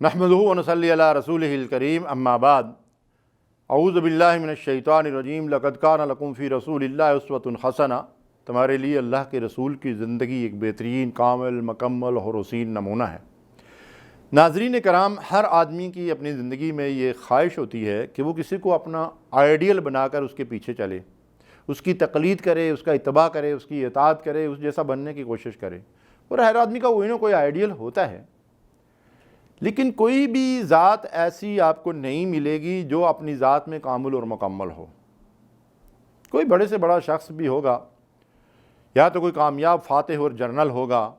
نحمدہ ونصلی علی رسولہ الکریم، اما بعد، اعوذ باللہ من الشیطان الرجیم، لقد کان لکم فی رسول اللہ اسوۃ حسنہ۔ تمہارے لیے اللہ کے رسول کی زندگی ایک بہترین، کامل، مکمل اور حسین نمونہ ہے۔ ناظرین کرام، ہر آدمی کی اپنی زندگی میں یہ خواہش ہوتی ہے کہ وہ کسی کو اپنا آئیڈیل بنا کر اس کے پیچھے چلے، اس کی تقلید کرے، اس کا اتباع کرے، اس کی اطاعت کرے، اس جیسا بننے کی کوشش کرے۔ اور ہر آدمی کا کوئی نہ کوئی آئیڈیل ہوتا ہے، لیکن کوئی بھی ذات ایسی آپ کو نہیں ملے گی جو اپنی ذات میں کامل اور مکمل ہو۔ کوئی بڑے سے بڑا شخص بھی ہوگا، یا تو کوئی کامیاب فاتح اور جنرل ہوگا،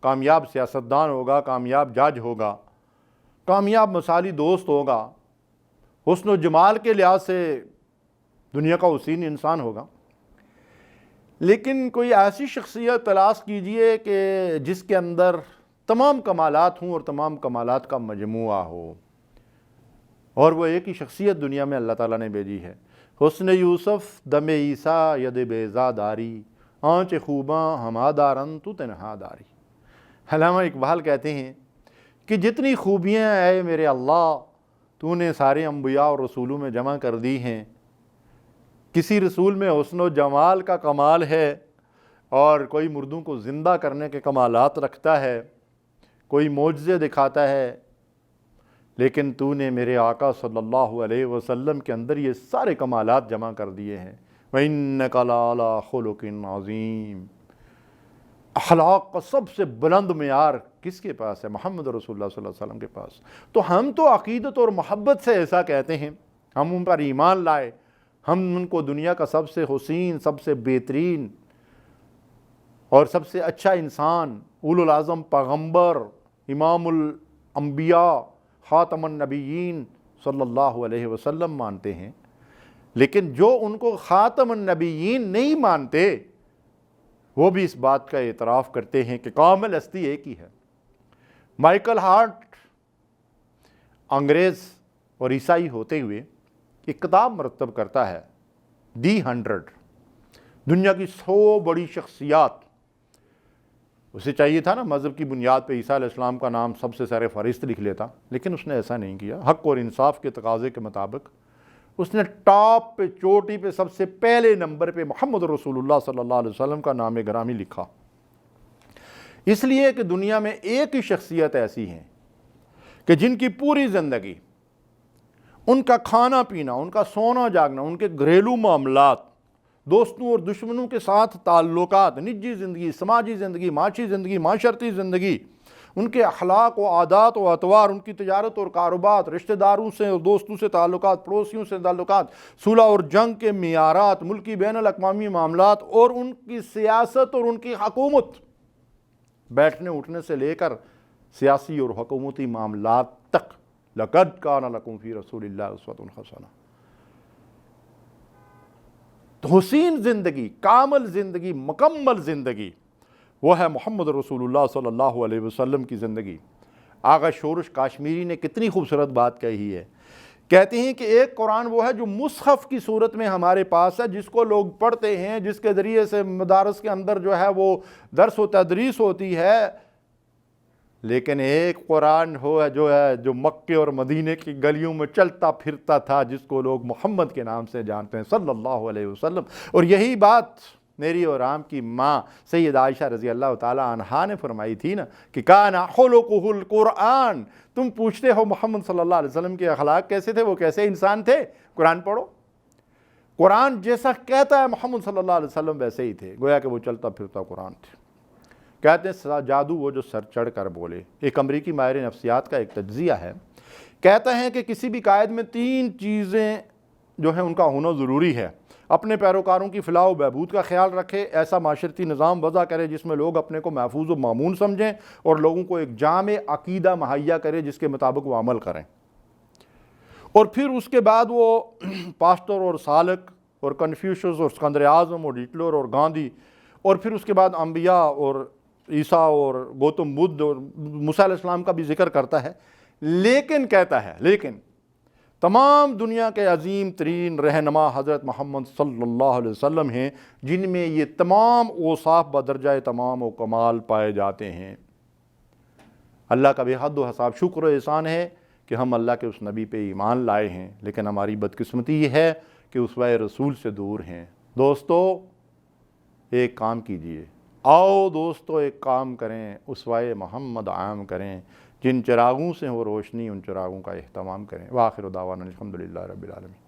کامیاب سیاستدان ہوگا، کامیاب جج ہوگا، کامیاب مثالی دوست ہوگا، حسن و جمال کے لحاظ سے دنیا کا حسین انسان ہوگا، لیکن کوئی ایسی شخصیت تلاش کیجئے کہ جس کے اندر تمام کمالات ہوں اور تمام کمالات کا مجموعہ ہو، اور وہ ایک ہی شخصیت دنیا میں اللہ تعالیٰ نے بھیجی ہے۔ حسن یوسف دم عیسیٰ ید بیضا داری، آنچ خوباں ہما دارن تو تنہا داری۔ علامہ اقبال کہتے ہیں کہ جتنی خوبیاں اے میرے اللہ تو نے سارے انبیاء اور رسولوں میں جمع کر دی ہیں، کسی رسول میں حسن و جمال کا کمال ہے اور کوئی مردوں کو زندہ کرنے کے کمالات رکھتا ہے، کوئی معجزے دکھاتا ہے، لیکن تو نے میرے آقا صلی اللہ علیہ وسلم کے اندر یہ سارے کمالات جمع کر دیے ہیں۔ وَإِنَّكَ لَعَلَىٰ خُلُقٍ عَظِيمٍ۔ اخلاق کا سب سے بلند معیار کس کے پاس ہے؟ محمد رسول اللہ صلی اللہ علیہ وسلم کے پاس۔ تو ہم تو عقیدت اور محبت سے ایسا کہتے ہیں، ہم ان پر ایمان لائے، ہم ان کو دنیا کا سب سے حسین، سب سے بہترین اور سب سے اچھا انسان، اولو العظم پیغمبر، امام الانبیاء، خاتم النبیین صلی اللہ علیہ وسلم مانتے ہیں، لیکن جو ان کو خاتم النبیین نہیں مانتے وہ بھی اس بات کا اعتراف کرتے ہیں کہ کامل ہستی ایک ہی ہے۔ مائیکل ہارٹ انگریز اور عیسائی ہوتے ہوئے ایک کتاب مرتب کرتا ہے، دی 100، دنیا کی 100 بڑی شخصیات۔ اسے چاہیے تھا نا مذہب کی بنیاد پہ عیسیٰ علیہ السلام کا نام سب سے سر فہرست لکھ لیتا، لیکن اس نے ایسا نہیں کیا۔ حق اور انصاف کے تقاضے کے مطابق اس نے ٹاپ پہ، چوٹی پہ، سب سے پہلے نمبر پہ محمد رسول اللہ صلی اللہ علیہ وسلم کا نام گرامی لکھا، اس لیے کہ دنیا میں ایک ہی شخصیت ایسی ہیں کہ جن کی پوری زندگی، ان کا کھانا پینا، ان کا سونا جاگنا، ان کے گھریلو معاملات، دوستوں اور دشمنوں کے ساتھ تعلقات، نجی زندگی، سماجی زندگی، معاشی زندگی، معاشرتی زندگی، ان کے اخلاق و عادات و اطوار، ان کی تجارت اور کاروبار، رشتہ داروں سے اور دوستوں سے تعلقات، پڑوسیوں سے تعلقات، صلح اور جنگ کے معیارات، ملکی بین الاقوامی معاملات اور ان کی سیاست اور ان کی حکومت، بیٹھنے اٹھنے سے لے کر سیاسی اور حکومتی معاملات تک، لقد کان لکم فی رسول اللہ اسوۃ حسنہ۔ تو حسین زندگی، کامل زندگی، مکمل زندگی وہ ہے محمد رسول اللہ صلی اللہ علیہ وسلم کی زندگی۔ آغا شورش کاشمیری نے کتنی خوبصورت بات کہی ہے، کہتے ہیں کہ ایک قرآن وہ ہے جو مصحف کی صورت میں ہمارے پاس ہے، جس کو لوگ پڑھتے ہیں، جس کے ذریعے سے مدارس کے اندر جو ہے وہ درس و تدریس ہوتی ہے، لیکن ایک قرآن جو مکے اور مدینے کی گلیوں میں چلتا پھرتا تھا، جس کو لوگ محمد کے نام سے جانتے ہیں صلی اللہ علیہ وسلم۔ اور یہی بات میری اور آپ کی ماں سید عائشہ رضی اللہ تعالی عنہا نے فرمائی تھی نا کہ کان خلقہ القرآن۔ تم پوچھتے ہو محمد صلی اللہ علیہ وسلم کے اخلاق کیسے تھے، وہ کیسے انسان تھے؟ قرآن پڑھو، قرآن جیسا کہتا ہے محمد صلی اللہ علیہ وسلم ویسے ہی تھے، گویا کہ وہ چلتا پھرتا قرآن تھے۔ کہتے ہیں جادو وہ جو سر چڑھ کر بولے۔ ایک امریکی ماہر نفسیات کا ایک تجزیہ ہے، کہتا ہے کہ کسی بھی قائد میں 3 چیزیں جو ہیں ان کا ہونا ضروری ہے: اپنے پیروکاروں کی فلاح و بہبود کا خیال رکھے، ایسا معاشرتی نظام وضع کرے جس میں لوگ اپنے کو محفوظ و مامون سمجھیں، اور لوگوں کو ایک جامع عقیدہ مہیا کرے جس کے مطابق وہ عمل کریں۔ اور پھر اس کے بعد وہ پاسٹر اور سالک اور کنفیوشس اور اسکندر اعظم اور ہٹلر اور گاندھی، اور پھر اس کے بعد انبیاء اور عیسیٰ اور گوتم بدھ اور موسیٰ علیہ السلام کا بھی ذکر کرتا ہے، لیکن کہتا ہے لیکن تمام دنیا کے عظیم ترین رہنما حضرت محمد صلی اللہ علیہ وسلم ہیں، جن میں یہ تمام اوصاف بدرجہ تمام و کمال پائے جاتے ہیں۔ اللہ کا بے حد و حساب شکر و احسان ہے کہ ہم اللہ کے اس نبی پہ ایمان لائے ہیں، لیکن ہماری بدقسمتی یہ ہے کہ اسوہ رسول سے دور ہیں۔ دوستو ایک کام کیجئے، آؤ دوستو ایک کام کریں، اسوہ محمد عام کریں، جن چراغوں سے ہو روشنی ان چراغوں کا اہتمام کریں۔ وآخر دعوانا الحمدللہ رب العالمین۔